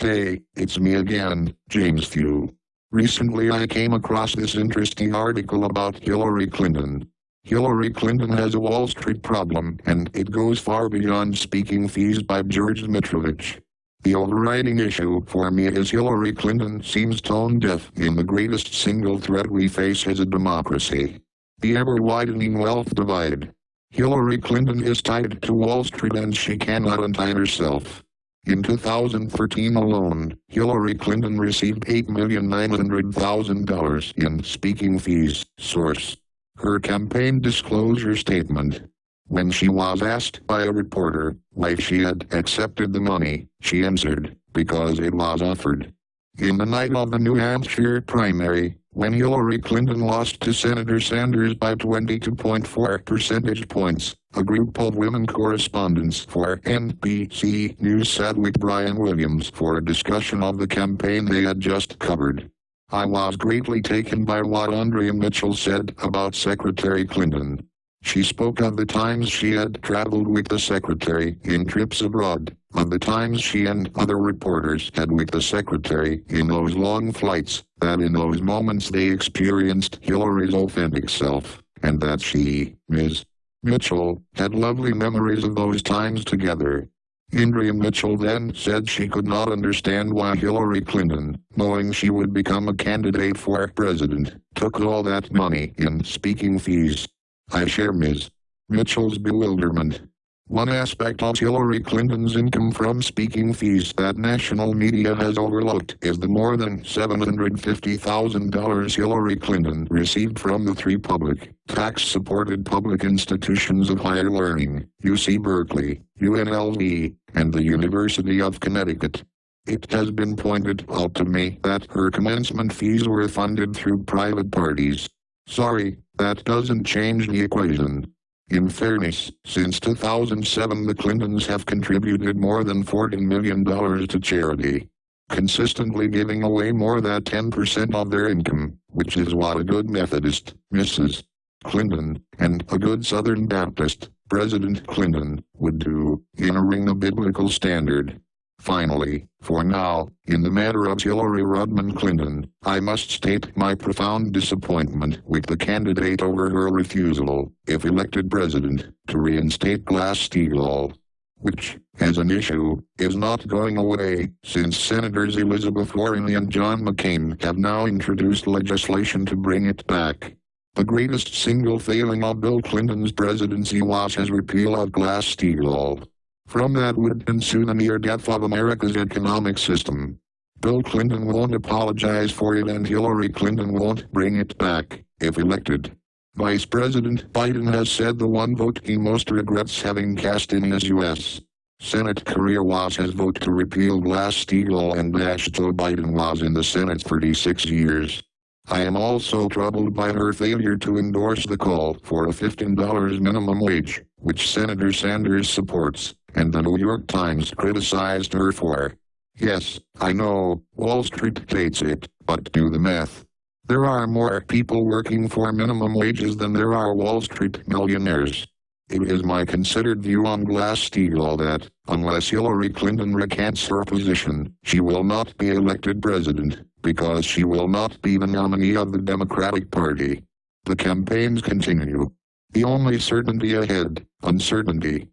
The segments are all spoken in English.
Hey, it's me again, James Few. Recently I came across this interesting article about Hillary Clinton. Hillary Clinton has a Wall Street problem, and it goes far beyond speaking fees by George Mitrovich. The overriding issue for me is Hillary Clinton seems tone deaf in the greatest single threat we face as a democracy: the ever-widening wealth divide. Hillary Clinton is tied to Wall Street and she cannot untie herself. In 2013 alone, Hillary Clinton received $8,900,000 in speaking fees. Source: her campaign disclosure statement. When she was asked by a reporter why she had accepted the money, she answered, "Because it was offered." In the night of the New Hampshire primary, when Hillary Clinton lost to Senator Sanders by 22.4 percentage points, a group of women correspondents for NBC News sat with Brian Williams for a discussion of the campaign they had just covered. I was greatly taken by what Andrea Mitchell said about Secretary Clinton. She spoke of the times she had traveled with the secretary in trips abroad, of the times she and other reporters had with the secretary in those long flights, that in those moments they experienced Hillary's authentic self, and that she, Ms. Mitchell, had lovely memories of those times together. Andrea Mitchell then said she could not understand why Hillary Clinton, knowing she would become a candidate for president, took all that money in speaking fees. I share Ms. Mitchell's bewilderment. One aspect of Hillary Clinton's income from speaking fees that national media has overlooked is the more than $750,000 Hillary Clinton received from the three public, tax-supported public institutions of higher learning, UC Berkeley, UNLV, and the University of Connecticut. It has been pointed out to me that her commencement fees were funded through private parties. Sorry, that doesn't change the equation. In fairness, since 2007 the Clintons have contributed more than $14 million to charity, consistently giving away more than 10% of their income, which is what a good Methodist, Mrs. Clinton, and a good Southern Baptist, President Clinton, would do, honoring the biblical standard. Finally, for now, in the matter of Hillary Rodham Clinton, I must state my profound disappointment with the candidate over her refusal, if elected president, to reinstate Glass-Steagall, which, as an issue, is not going away, since Senators Elizabeth Warren and John McCain have now introduced legislation to bring it back. The greatest single failing of Bill Clinton's presidency was his repeal of Glass-Steagall. From that would ensue the near death of America's economic system. Bill Clinton won't apologize for it and Hillary Clinton won't bring it back, if elected. Vice President Biden has said the one vote he most regrets having cast in his U.S. Senate career was his vote to repeal Glass-Steagall and bash Joe Biden was in the Senate 36 years. I am also troubled by her failure to endorse the call for a $15 minimum wage, which Senator Sanders supports, and the New York Times criticized her for. Yes, I know, Wall Street hates it, but do the math. There are more people working for minimum wages than there are Wall Street millionaires. It is my considered view on Glass-Steagall that, unless Hillary Clinton recants her position, she will not be elected president, because she will not be the nominee of the Democratic Party. The campaigns continue. The only certainty ahead, uncertainty.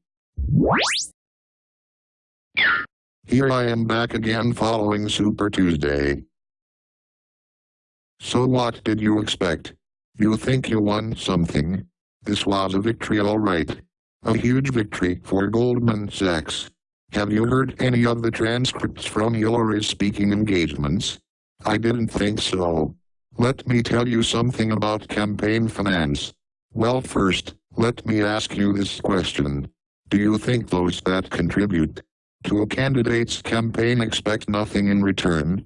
Here I am back again following Super Tuesday. So what did you expect? You think you won something? This was a victory, all right. A huge victory for Goldman Sachs. Have you heard any of the transcripts from Hillary's speaking engagements? I didn't think so. Let me tell you something about campaign finance. Well, first, let me ask you this question. Do you think those that contribute to a candidate's campaign expect nothing in return?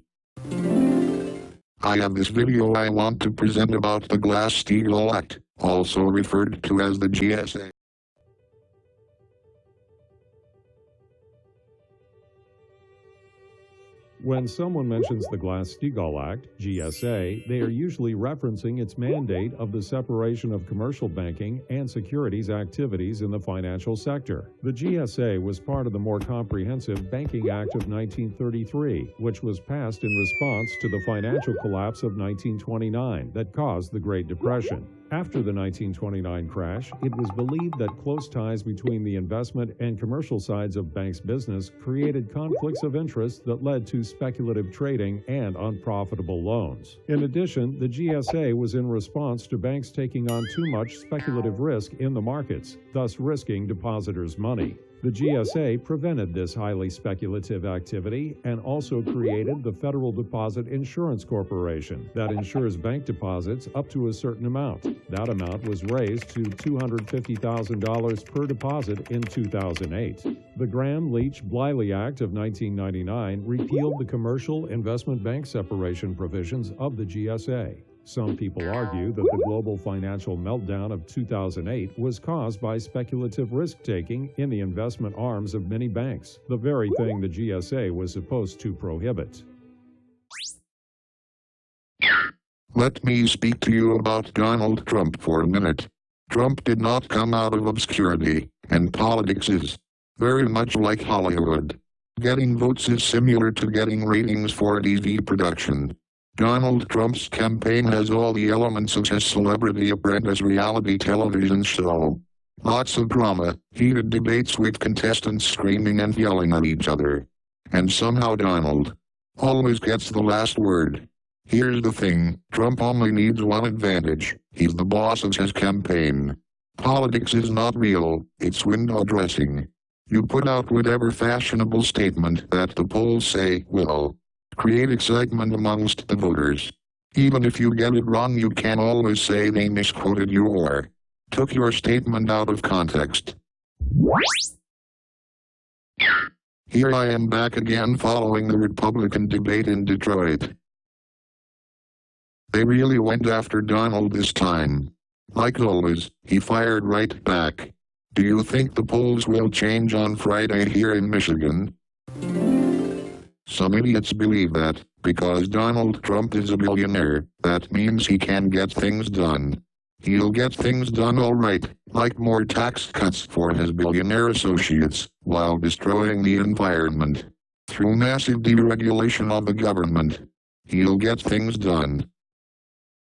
I have this video I want to present about the Glass-Steagall Act, also referred to as the GSA. When someone mentions the Glass-Steagall Act, GSA, they are usually referencing its mandate of the separation of commercial banking and securities activities in the financial sector. The GSA was part of the more comprehensive Banking Act of 1933, which was passed in response to the financial collapse of 1929 that caused the Great Depression. After the 1929 crash, it was believed that close ties between the investment and commercial sides of banks' business created conflicts of interest that led to speculative trading and unprofitable loans. In addition, the GSA was in response to banks taking on too much speculative risk in the markets, thus risking depositors' money. The GSA prevented this highly speculative activity and also created the Federal Deposit Insurance Corporation that insures bank deposits up to a certain amount. That amount was raised to $250,000 per deposit in 2008. The Graham-Leach-Bliley Act of 1999 repealed the commercial investment bank separation provisions of the GSA. Some people argue that the global financial meltdown of 2008 was caused by speculative risk-taking in the investment arms of many banks, the very thing the GSA was supposed to prohibit. Let me speak to you about Donald Trump for a minute. Trump did not come out of obscurity, and politics is very much like Hollywood. Getting votes is similar to getting ratings for a TV production. Donald Trump's campaign has all the elements of a Celebrity Apprentice reality television show. Lots of drama, heated debates with contestants screaming and yelling at each other. And somehow Donald always gets the last word. Here's the thing, Trump only needs one advantage: he's the boss of his campaign. Politics is not real, it's window dressing. You put out whatever fashionable statement that the polls say will create excitement amongst the voters. Even if you get it wrong, you can always say they misquoted you or took your statement out of context. Here I am back again following the Republican debate in Detroit. They really went after Donald this time. Like always, he fired right back. Do you think the polls will change on Friday here in Michigan? Some idiots believe that, because Donald Trump is a billionaire, that means he can get things done. He'll get things done all right, like more tax cuts for his billionaire associates, while destroying the environment. Through massive deregulation of the government, he'll get things done.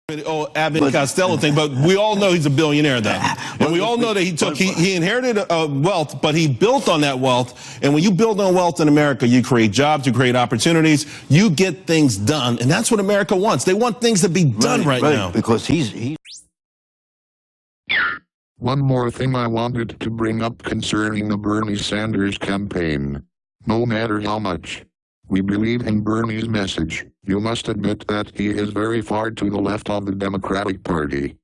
Abbott and Costello thing, but we all know he's a billionaire though. And we all know that he inherited wealth, but he built on that wealth. And when you build on wealth in America, you create jobs, you create opportunities, you get things done. And that's what America wants. They want things to be done right now. Because he's... One more thing I wanted to bring up concerning the Bernie Sanders campaign. No matter how much we believe in Bernie's message, you must admit that he is very far to the left of the Democratic Party.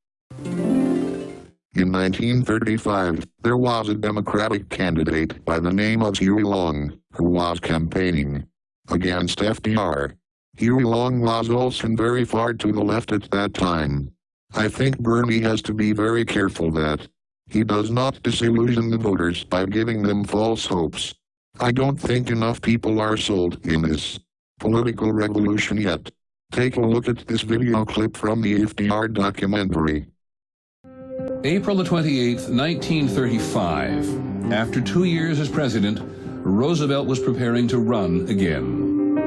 In 1935, there was a Democratic candidate by the name of Huey Long, who was campaigning against FDR. Huey Long was also very far to the left at that time. I think Bernie has to be very careful that he does not disillusion the voters by giving them false hopes. I don't think enough people are sold in this political revolution yet. Take a look at this video clip from the FDR documentary. April the 28th, 1935. After 2 years as president, Roosevelt was preparing to run again.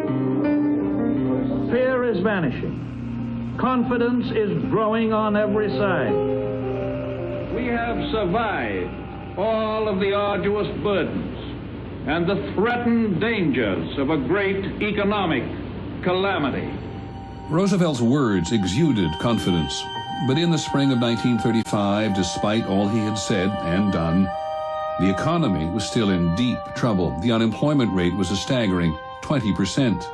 Fear is vanishing. Confidence is growing on every side. We have survived all of the arduous burdens and the threatened dangers of a great economic calamity. Roosevelt's words exuded confidence, but in the spring of 1935, despite all he had said and done, the economy was still in deep trouble. The unemployment rate was a staggering 20%.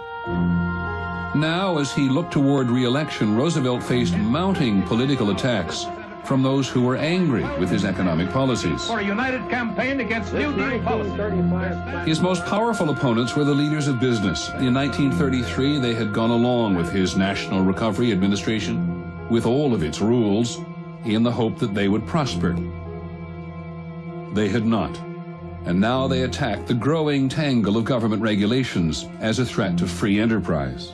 Now, as he looked toward re-election, Roosevelt faced mounting political attacks from those who were angry with his economic policies. For a united campaign against New Deal policy. His most powerful opponents were the leaders of business. In 1933, they had gone along with his National Recovery Administration, with all of its rules, in the hope that they would prosper. They had not. And now they attack the growing tangle of government regulations as a threat to free enterprise.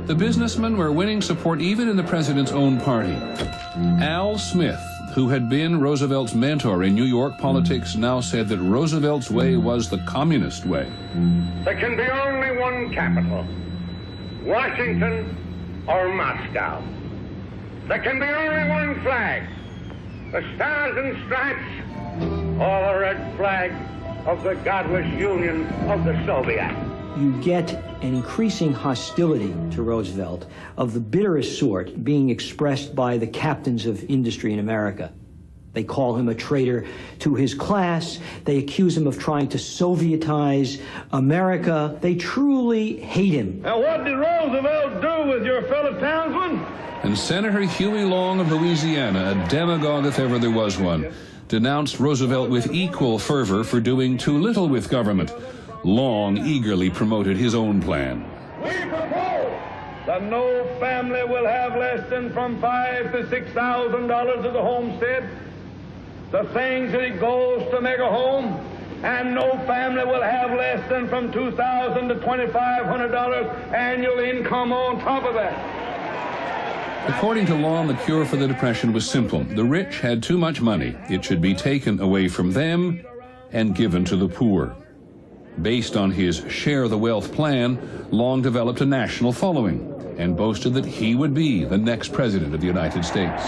The businessmen were winning support even in the president's own party. Al Smith, who had been Roosevelt's mentor in New York politics, now said that Roosevelt's way was the communist way. There can be only one capital, Washington or Moscow. There can be only one flag, the Stars and Stripes, or the red flag of the godless Union of the Soviet. You get an increasing hostility to Roosevelt of the bitterest sort being expressed by the captains of industry in America. They call him a traitor to his class. They accuse him of trying to Sovietize America. They truly hate him. Now, what did Roosevelt do with your fellow townsmen? And Senator Huey Long of Louisiana, a demagogue if ever there was one, denounced Roosevelt with equal fervor for doing too little with government. Long eagerly promoted his own plan. We propose that no family will have less than from $5,000 to $6,000 of the homestead, the things that it goes to make a home, and no family will have less than from $2,000 to $2,500 annual income on top of that. According to Long, the cure for the Depression was simple. The rich had too much money. It should be taken away from them and given to the poor. Based on his share the wealth plan, Long developed a national following and boasted that he would be the next president of the United States.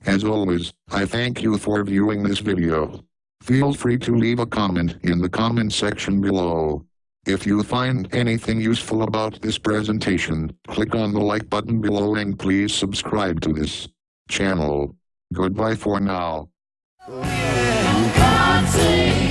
As always, I thank you for viewing this video. Feel free to leave a comment in the comment section below. If you find anything useful about this presentation, click on the like button below and please subscribe to this channel. Goodbye for now. Can't see.